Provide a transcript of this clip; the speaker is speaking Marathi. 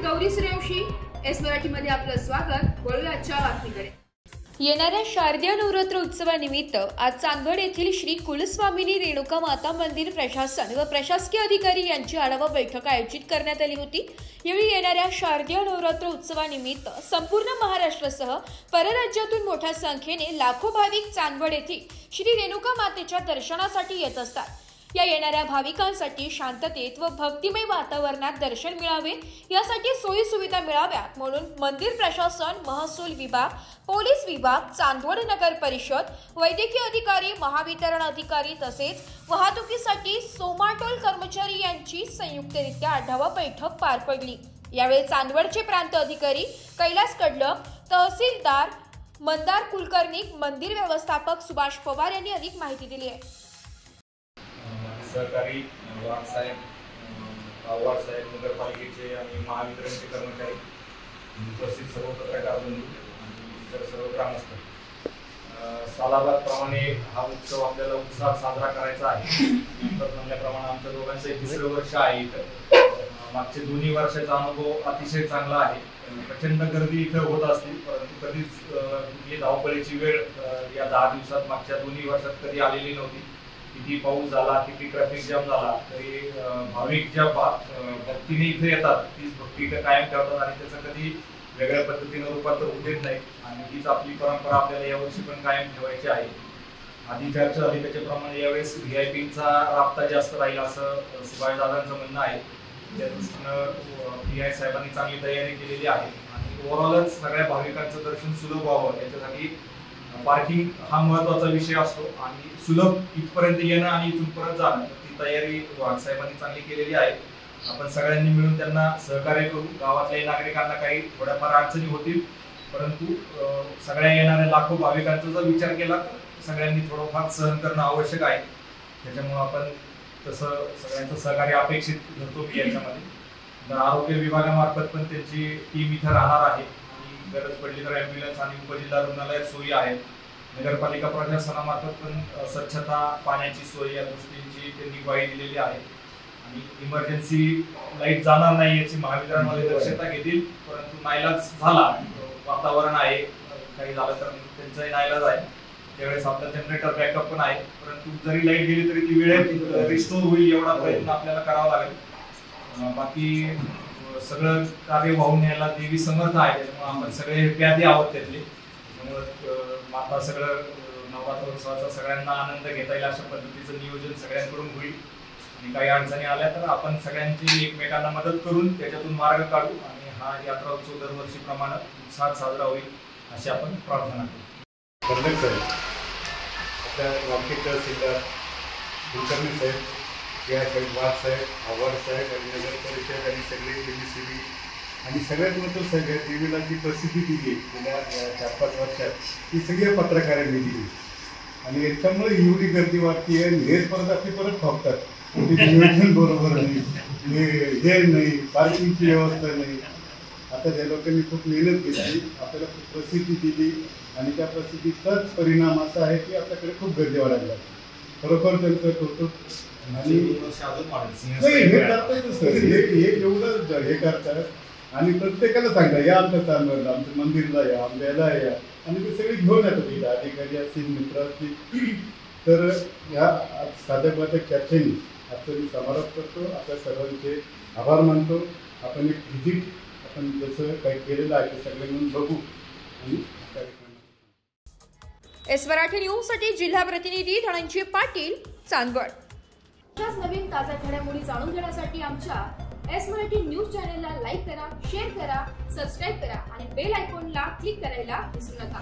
गौरी सूर्यवंशी एस मराठीमध्ये आपलं स्वागत। वळूया आजच्या बातमीकडे। येणाऱ्या शारदीय नवरात्र उत्सवानिमित्त आज चांदवड येथील श्री कुलस्वामिनी रेणुका माता मंदिर प्रशासन व प्रशासकीय अधिकारी यांची आढावा बैठक आयोजित करण्यात आली होती। यावेळी येणाऱ्या शारदीय नवरात्र उत्सवानिमित्त संपूर्ण महाराष्ट्रासह परराज्यातून मोठ्या संख्येने लाखो भाविक चांदवड येथे श्री रेणुका मातेच्या दर्शनासाठी येत असतात। या येणाऱ्या भाविकांसाठी शांततेत व भक्तिमय वातावरणात दर्शन मिळावे यासाठी सोयी सुविधा मिळाव्यात म्हणून मंदिर प्रशासन, महसूल विभाग, पोलीस विभाग, चांदवड नगर परिषद, वैद्यकीय अधिकारी, महावितरण अधिकारी तसेच वाहतुकीसाठी सोमाटोल कर्मचारी यांची संयुक्तरित्या आढावा बैठक पार पडली। यावेळी चांदवडचे प्रांत अधिकारी कैलास कडलक, तहसीलदार मंदार कुलकर्णी, मंदिर व्यवस्थापक सुभाष पवार यांनी अधिक माहिती दिली आहे। सहकारी वाघसाहेब, आव्हाडसाहेब, नगरपालिकेचे आणि महावितरणचे कर्मचारी, उपस्थित सर्व पत्रकार बंधू आणि इतर सर्व ग्रामस्थ, सालाबादप्रमाणे हा उत्सव आपल्याला उत्साहात साजरा करायचा आहे। म्हणल्याप्रमाणे आमच्या दोघांचं 31 वर्ष आहे इथं। मागचे दोन्ही वर्षाचा अनुभव अतिशय चांगला आहे। प्रचंड गर्दी इथं होत असते, परंतु कधीच कुठली धावपळीची वेळ या 10 दिवसात मागच्या दोन्ही वर्षात कधी आलेली नव्हती। किती पाऊस झाला, किती ट्रॅफिक जाम झाला तरी भाविक ज्या भक्तीने इथे येतात तीच भक्ती इथे कायम ठेवतात आणि त्याचं कधी वेगळ्या पद्धतीने रूपांतर होऊ देत नाही आणि हीच आपली परंपरा आपल्याला यावर्षी पण कायम ठेवायची आहे। आधी चर्चा झाली त्याच्याप्रमाणे यावेळेस व्हीआयपींचा राबता जास्त राहील असं सुभाष दादांचं म्हणणं आहे। त्या दृष्टीनं पीआय साहेबांनी चांगली तयारी केलेली आहे आणि ओव्हरऑलच सगळ्या भाविकांचं दर्शन सुलभ व्हावं याच्यासाठी पार्किंग हा महत्त्वाचा विषय असतो आणि सुलभ इथपर्यंत येणं आणि इथून परत जाणं ती तयारी साहेबांनी चांगली केलेली आहे। आपण सगळ्यांनी मिळून त्यांना सहकार्य करू। गावातल्या नागरिकांना काही थोड्याफार अडचणी होतील, परंतु सगळ्या येणाऱ्या लाखो भाविकांचा जर विचार केला तर सगळ्यांनी थोडंफार सहन करणं आवश्यक आहे। त्याच्यामुळे आपण तसं सगळ्यांचं सहकार्य अपेक्षित धरतो मी याच्यामध्ये। आरोग्य विभागामार्फत पण त्यांची टीम इथं राहणार आहे। गरज पडली तर ॲम्ब्युलन्स आणि उपजिल्हा रुग्णालयात सोयी आहेत। नगरपालिका प्रशासनामार्फत पण स्वच्छता, पाण्याची सोय या गोष्टींची त्यांनी ग्वाही दिलेली आहे आणि इमर्जन्सी लाईट जाणार नाही याची महावितरणवाले दक्षता घेतील, परंतु नाईलाज झाला, वातावरण आहे, काही झालं तर त्यांचाही नाईलाज आहे। त्यावेळेस आपला जनरेटर बॅकअप पण आहे, परंतु जरी लाईट गेली तरी ती वेळेत रिस्टोर होईल एवढा प्रयत्न आपल्याला करावा लागेल। बाकी सगळं कार्य वाहून न्यायला देवी समर्थ आहे, त्यामुळे आपण सगळे प्यादे आहोत त्यातले। त्यामुळे माता सगळं नवरात्र उत्सवाचा सगळ्यांना आनंद घेता येईल अशा पद्धतीचं नियोजन सगळ्यांकडून होईल आणि काही अडचणी आल्या तर आपण सगळ्यांची एकमेकांना मदत करून त्याच्यातून मार्ग काढू आणि हा यात्रा उत्सव दरवर्षीप्रमाणे उत्साहात साजरा होईल अशी आपण प्रार्थना करू। कुलकर्णी साहेब, वाघसाहेब, आव्हाडसाहेब आणि नगर परिषद आणि सगळे एमसीबी आणि सगळ्यात महत्त्वाचं सगळ्या देवीला जी प्रसिद्धी दिली गेल्या 4-5 वर्षात ती सगळ्या पत्रकारांनी दिली आणि याच्यामुळे एवढी गर्दी वाढती आहे। हेच परत ठोकतात, नियोजन बरोबर नाही, हे नाही, पार्किंगची व्यवस्था नाही। आता त्या लोकांनी खूप मेहनत घेतली, आपल्याला खूप प्रसिद्धी दिली आणि त्या प्रसिद्धीचाच परिणाम असा आहे की आपल्याकडे खूप गर्दी वाढायला लागली। खरोखर त्यांचं कौतुक आणि हे करतात सर, हे एवढं हे करतात आणि प्रत्येकाला सांगतात या आमच्या चांदवडला, आमच्या मंदिरला या, आंब्याला या आणि ते सगळे घेऊन येतात इथं, अधिकारी असतील, मित्र असतील। तर या साध्या चर्चेने आजचा मी समारोप करतो। आपल्या सर्वांचे आभार मानतो। आपण एक व्हिजिट आपण जसं काही केलेलं आहे ते सगळे मिळून बघू आणि एस मराठी न्यूज साठी जिल्हा प्रतिनिधी धनंजय पाटील, चांदवड। अशाच नवीन ताज्या घडामोडी जाणून घेण्यासाठी आमच्या एस मराठी न्यूज चॅनलला लाईक करा, शेअर करा, सबस्क्राईब करा आणि बेल आयकॉनला क्लिक करायला विसरू नका।